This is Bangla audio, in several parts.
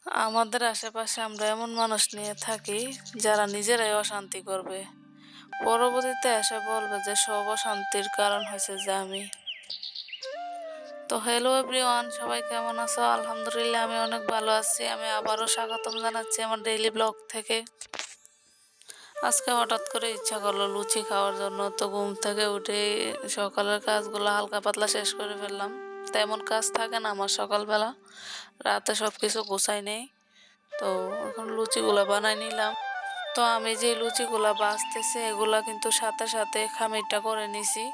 আমাদের আশেপাশে আমরা এমন মানুষ নিয়ে থাকি যারা নিজেরাই অশান্তি করবে, পরবর্তীতে এসে বলবে যে সব অশান্তির কারণ হয়েছে যে আমি। তো হ্যালো এভরিওয়ান, সবাই কেমন আছো? আলহামদুলিল্লাহ আমি অনেক ভালো আছি। আমি আবারও স্বাগতম জানাচ্ছি আমার ডেইলি ব্লগ থেকে। আজকে হঠাৎ করে ইচ্ছা করলো লুচি খাওয়ার জন্য, তো ঘুম থেকে উঠে সকালের কাজগুলো হালকা পাতলা শেষ করে ফেললাম। তেমন কাজ থাকে না আমার সকালবেলা, রাতে সব কিছু গোছাই নেই। তো এখন লুচিগুলা বানাই নিলাম। তো আমি যে লুচিগুলা বাছতেছি এগুলা কিন্তু সাথে সাথে খামিরটা করে নিছি,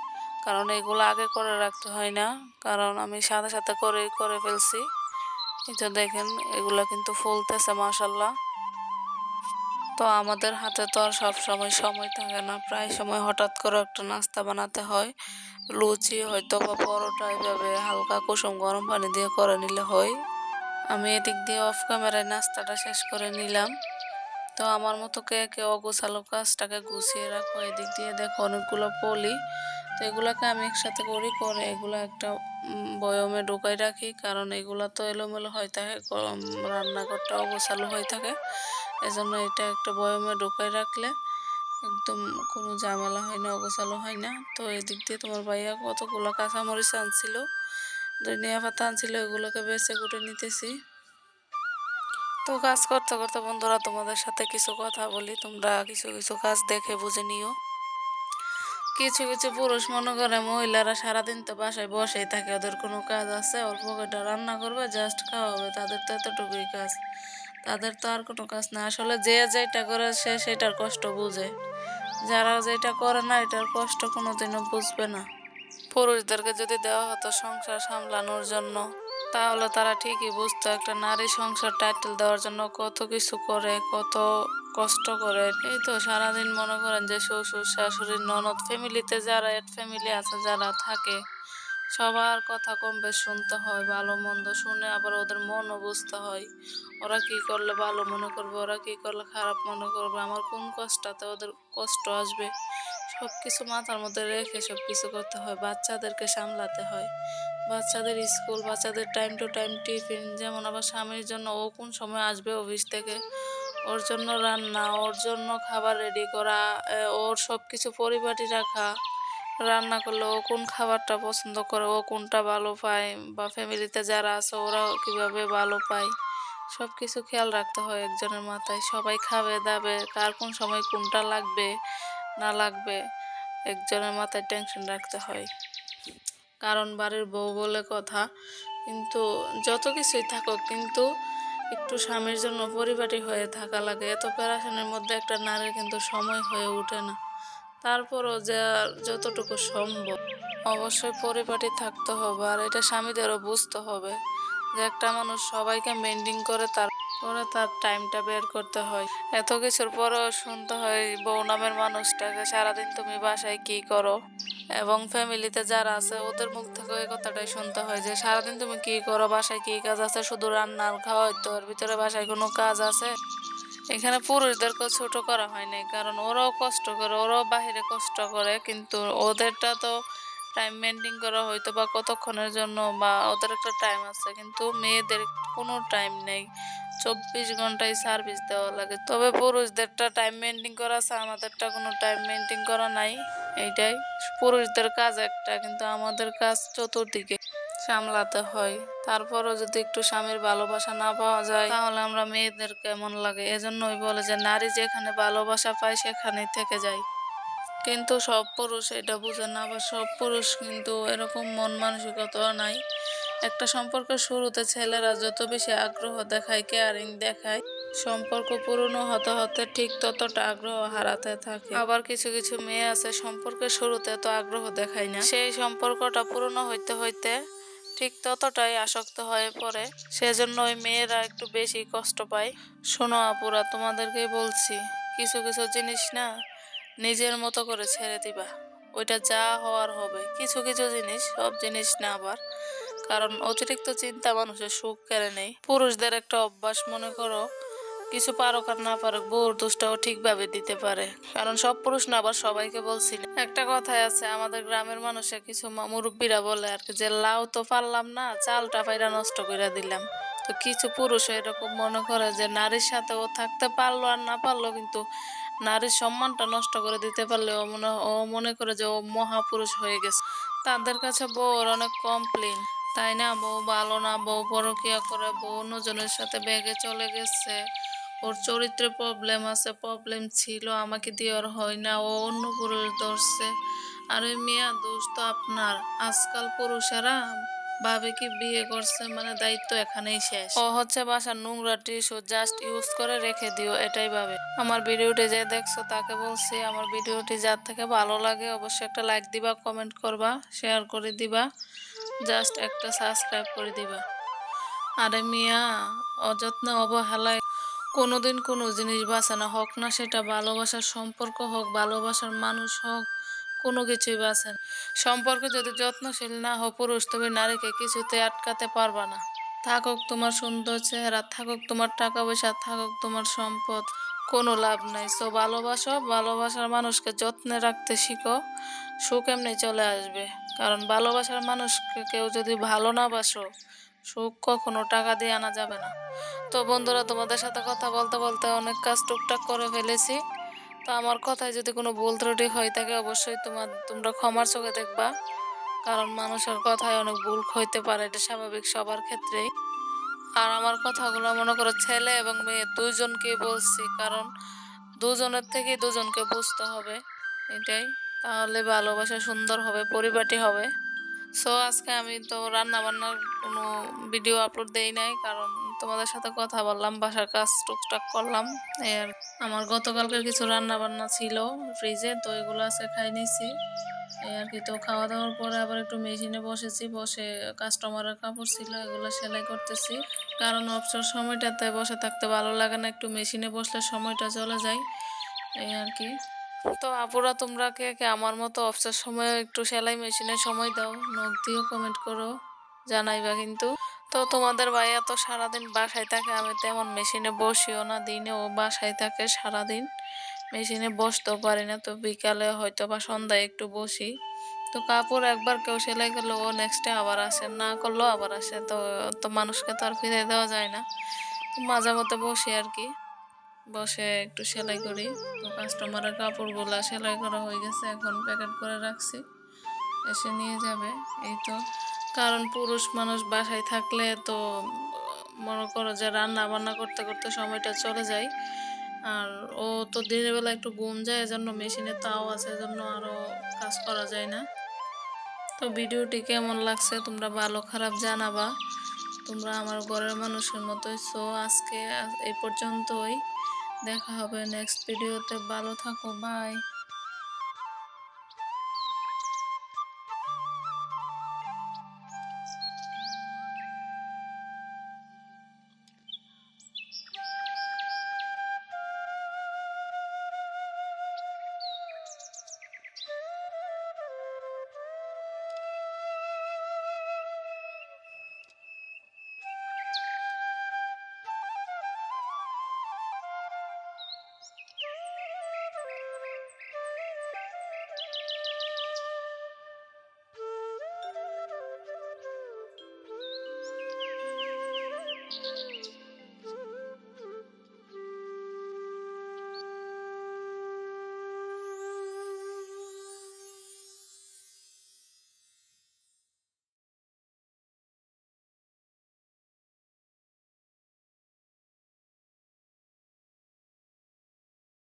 কারণ এগুলো আগে করে রাখতে হয় না, কারণ আমি সাথে সাথে করে ফেলছি। এই তো দেখেন এগুলা কিন্তু ফুলতেছে মাশাল্লাহ। তো আমাদের হাতে তো আর সব সময় থাকে না, প্রায় সময় হঠাৎ করে একটা নাস্তা বানাতে হয়। লুচি হয়তো বা পরোটা এভাবে হালকা কুসুম গরম পানি দিয়ে করে নিলে হয়। আমি এদিক দিয়ে অফ ক্যামেরায় নাস্তাটা শেষ করে নিলাম। তো আমার মতো কে কে অগোছালো কাজটাকে গুছিয়ে রাখো। এদিক দিয়ে দেখো অনেকগুলো পলি, তো এগুলাকে আমি একসাথে করে এগুলা একটা বয়মে ঢুকাই রাখি, কারণ এগুলা তো এলোমেলো হয়ে থাকে, রান্নাঘরটা অগোছালো হয়ে থাকে। এজন্য এটা একটা বয়মে ঢুকাই রাখলে একদম কোনো ঝামেলা হয় না, অগোছালো হয় না। তো এদিক দিয়ে তোমার ভাইয়া কতগুলো কাঁচামরিচ আনছিল, ধনিয়া পাতা আনছিল, এগুলোকে বেছে কুটে নিতেছি। তো কাজ করতে করতে বন্ধুরা তোমাদের সাথে কিছু কথা বলি, তোমরা কিছু কিছু কাজ দেখে বুঝে নিও। কিছু কিছু পুরুষ মনে করে মহিলারা সারাদিন তো বাসায় বসেই থাকে, ওদের কোনো কাজ আছে? অল্প কয়টা রান্না করবে, জাস্ট খাওয়াবে, তাদের তো এতটুকুই কাজ, তাদের তো আর কোনো কাজ না। আসলে যে যেটা করে সে সেটার কষ্ট বুঝে, যারা যেটা করে না এটার কষ্ট কোনোদিনও বুঝবে না। পুরুষদেরকে যদি দেওয়া হতো সংসার সামলানোর জন্য, তাহলে তারা ঠিকই বুঝতো একটা নারী সংসার টাইটেল দেওয়ার জন্য কত কিছু করে, কত কষ্ট করে। এই তো সারাদিন মনে করেন যে শ্বশুর শাশুড়ি ননদ ফ্যামিলিতে যারা এড ফ্যামিলি আছে যারা থাকে, সবার কথা কম বেশ শুনতে হয়, ভালো মন্দ শুনে আবার ওদের মনও বুঝতে হয়। ওরা কি করলে ভালো মনে করবে, ওরা কি করলে খারাপ মনে করবে, আমার কোন কষ্টটাতে ওদের কষ্ট আসবে, সব কিছু মাথার মধ্যে রেখে সব কিছু করতে হয়। বাচ্চাদেরকে সামলাতে হয়, বাচ্চাদের স্কুল, বাচ্চাদের টাইম টু টাইম টিফিন, যেমন আবার স্বামীর জন্য ও কোন সময় আসবে অফিস থেকে, ওর জন্য রান্না, ওর জন্য খাবার রেডি করা, ওর সব কিছু পরিপাটি রাখা, রান্না করলে ও কোন খাবারটা পছন্দ করে, ও কোনটা ভালো পায়, বা ফ্যামিলিতে যারা আছে ওরা কিভাবে ভালো পায়, সব কিছু খেয়াল রাখতে হয় একজনের মাথায়। সবাই খাবে দাবে, কার কোন সময় কোনটা লাগবে না লাগবে একজনের মাথায় টেনশন রাখতে হয়, কারণ বাড়ির বউ বলে কথা। কিন্তু যত কিছুই থাকুক, কিন্তু একটু স্বামীর জন্য পরিপাটি হয়ে থাকা লাগে। এত প্যারাশানের মধ্যে একটা নারীর কিন্তু সময় হয়ে ওঠে না। তারপরও যে যতটুকু সম্ভব অবশ্যই পরিপাটি থাকতে হবে, আর এটা স্বামীদেরও বুঝতে হবে যে একটা মানুষ সবাইকে মেনটেন করে তারপরে তার টাইমটা বের করতে হয়। এত কিছুর পরেও শুনতে হয় বউ নামের মানুষটাকে, সারাদিন তুমি বাসায় কি করো, এবং ফ্যামিলিতে যারা আছে ওদের মুখ থেকে ওই কথাটাই শুনতে হয় যে সারাদিন তুমি কি করো, বাসায় কি কাজ আছে? শুধু রান্না আর খাওয়াই তো, এর ভিতরে বাসায় কোনো কাজ আছে? এখানে পুরুষদেরকেও ছোট করা হয় নাই, কারণ ওরাও কষ্ট করে, ওরাও বাহিরে কষ্ট করে, কিন্তু ওদেরটা তো টাইম মেনটেন করা হয়তো বা কতক্ষণের জন্য, বা ওদের একটা টাইম আছে, কিন্তু মেয়েদের কোনো টাইম নেই, 24 ঘন্টায় সার্ভিস দেওয়া লাগে। তবে পুরুষদেরটা টাইম মেনটেন করা আছে, আমাদেরটা কোনো টাইম মেনটেন করা নাই। এইটাই পুরুষদের কাজ একটা, কিন্তু আমাদের কাজ চতুর্দিকে সামলাতে হয়। তারপরও যদি একটু স্বামীর ভালোবাসা না পাওয়া যায় তাহলে আমরা মেয়েদের কেমন লাগে। এজন্যই বলে যে নারী যেখানে ভালোবাসা পায় সেখানেই থেকে যায়। কিন্তু সব পুরুষ এটা বুঝে না, বা সব পুরুষ কিন্তু এরকম মন মানসিকতা নাই। একটা সম্পর্কের শুরুতে ছেলেরা যত বেশি আগ্রহ দেখায়, কেয়ারিং দেখায়, সম্পর্ক পুরনো হতে হতে ঠিক ততটা আগ্রহ হারাতে থাকে। আবার কিছু কিছু মেয়ে আছে সম্পর্কের শুরুতে তো আগ্রহ দেখায় না, সেই সম্পর্কটা পুরনো হইতে হইতে ঠিক ততটাই আসক্ত হয়ে পড়ে, সেজন্য ওই মেয়েরা একটু বেশি কষ্ট পায়। শোনো আপুরা, তোমাদেরকেই বলছি, কিছু কিছু জিনিস না নিজের মতো করে ছেড়ে দিবা, ওইটা যা হওয়ার হবে। কিছু কিছু জিনিস, সব জিনিস না আবার, কারণ অতিরিক্ত চিন্তা মানুষের সুখ কেড়ে নেই। পুরুষদের একটা অভ্যাস, মনে করো কিছু পারুক আর না পারুক বউর দোষটাও ঠিকভাবে দিতে পারে, কারণ সব পুরুষ না আবার সবাইকে বলছি না। একটা কথাই আছে আমাদের গ্রামের মানুষে কিছু মুরব্বীরা বলে আর কি, যে লাউ তো পারলাম না, চালটা পাইরা নষ্ট করে দিলাম। তো কিছু পুরুষ এরকম মনে করে যে নারীর সাথে ও থাকতে পারলো আর না পারলো, কিন্তু নারীর সম্মানটা নষ্ট করে দিতে পারলে ও মনে করে যে ও মহাপুরুষ হয়ে গেছে। তাদের কাছে বউর অনেক কমপ্লেন, তাই না? বউ ভালো না, বউ পরকিয়া করে, বউ অন্যজনের সাথে ব্যাগে চলে গেছে, ওর চরিত্রে প্রবলেম আছে, প্রবলেম ছিল, আমাকে দিয়ে ওর হয় না, ও অন্য পুরুষ ধরছে। আরে মিয়া, দোষ তো আপনার। আজকাল পুরুষেরা ভাবে কি বিয়ে করছে মানে দায়িত্ব এখানেই শেষ, ও হচ্ছে বাসার নোংরা টিস্যু, জাস্ট ইউজ করে রেখে দিও, এটাই ভাবে। আমার ভিডিওটি যে দেখছো তাকে বলছি, আমার ভিডিওটি যার থেকে ভালো লাগে অবশ্যই একটা লাইক দিবা, কমেন্ট করবা, শেয়ার করে দিবা, জাস্ট একটা সাবস্ক্রাইব করে দিবা। আরে মিয়া, অযত্ন অবহেলায় কোনোদিন কোনো জিনিস বাঁচে না, হোক না সেটা ভালোবাসার সম্পর্ক হোক, ভালোবাসার মানুষ হোক, কোনো কিছুই বাঁচে না। সম্পর্কে যদি যত্নশীল না হও পুরুষ, তুমি নারীকে কিছুতে আটকাতে পারবা না। থাকুক তোমার সুন্দর চেহারা, থাকুক তোমার টাকা পয়সা, থাকুক তোমার সম্পদ, কোনো লাভ নাই। সো ভালোবাসো, ভালোবাসার মানুষকে যত্নে রাখতে শিখো, সুখ এমনি চলে আসবে। কারণ ভালোবাসার মানুষকে কেউ যদি ভালো না বাসো, সুখ কখনো টাকা দিয়ে আনা যাবে না। তো বন্ধুরা, তোমাদের সাথে কথা বলতে বলতে অনেক কাজ টুকটাক করে ফেলেছি। তো আমার কথায় যদি কোনো ভুল ত্রুটি হয়ে থাকে অবশ্যই তোমরা ক্ষমার চোখে দেখবা। কারণ মানুষের কথায় অনেক ভুল হইতে পারে, এটা স্বাভাবিক সবার ক্ষেত্রেই। আর আমার কথাগুলো মনে করো ছেলে এবং মেয়ে দুইজনকে বলছি, কারণ দুজনের থেকে দুজনকে বুঝতে হবে, এটাই। তাহলে ভালোবাসা সুন্দর হবে, পরিপাটি হবে। সো আজকে আমি তো রান্না বান্নার কোনো ভিডিও আপলোড দেই নাই, কারণ তোমাদের সাথে কথা বললাম, বাসার কাজ টুকটাক করলাম। এর আমার গতকালকের কিছু রান্না বান্না ছিল ফ্রিজে, তো এগুলো আছে খাই নিছি এই আর কি। তো খাওয়া দাওয়ার পরে আবার একটু মেশিনে বসেছি, বসে কাস্টমারের কাপড় ছিল এগুলো সেলাই করতেছি। কারণ অবসর সময়টাতে বসে থাকতে ভালো লাগে না, একটু মেশিনে বসলে সময়টা চলে যায়, এই আর কি। তো আপুরা, তোমরা কে কে আমার মতো অবসর সময়ে একটু সেলাই মেশিনে সময় দাও? নখ দিও, কমেন্ট করো, জানাইবা কিন্তু। তো তোমাদের ভাইয়া তো সারাদিন বাসায় থাকে, আমি তেমন মেশিনে বসিও না, দিনে ও বাসায় থাকে সারাদিন, মেশিনে বসতেও পারি না। তো বিকালে হয়তো বা সন্ধ্যায় একটু বসি। তো কাপড় একবার কেউ সেলাই করলে ও নেক্সট ডে আবার আসে, না করলেও আবার আসে, তো তো মানুষকে তো আর ফিরে দেওয়া যায় না। তো মাঝে মধ্যে বসি আর কি, বসে একটু সেলাই করি। তো কাস্টমারের কাপড়গুলা সেলাই করা হয়ে গেছে, এখন প্যাকেট করে রাখছি, এসে নিয়ে যাবে, এই তো। কারণ পুরুষ মানুষ বাসায় থাকলে তো মনে করো যে রান্না বান্না করতে করতে সময়টা চলে যায়। আর ও তো দিনের বেলা একটু ঘুম যায়, এজন্য মেশিনে তাও আছে, এজন্য আরও কাজ করা যায় না। তো ভিডিওটি কেমন লাগছে তোমরা ভালো খারাপ জানাবা, তোমরা আমার ঘরের মানুষের মতোই। সো আজকে এই পর্যন্তই, দেখা হবে নেক্সট ভিডিওতে, ভালো থাকো, বাই।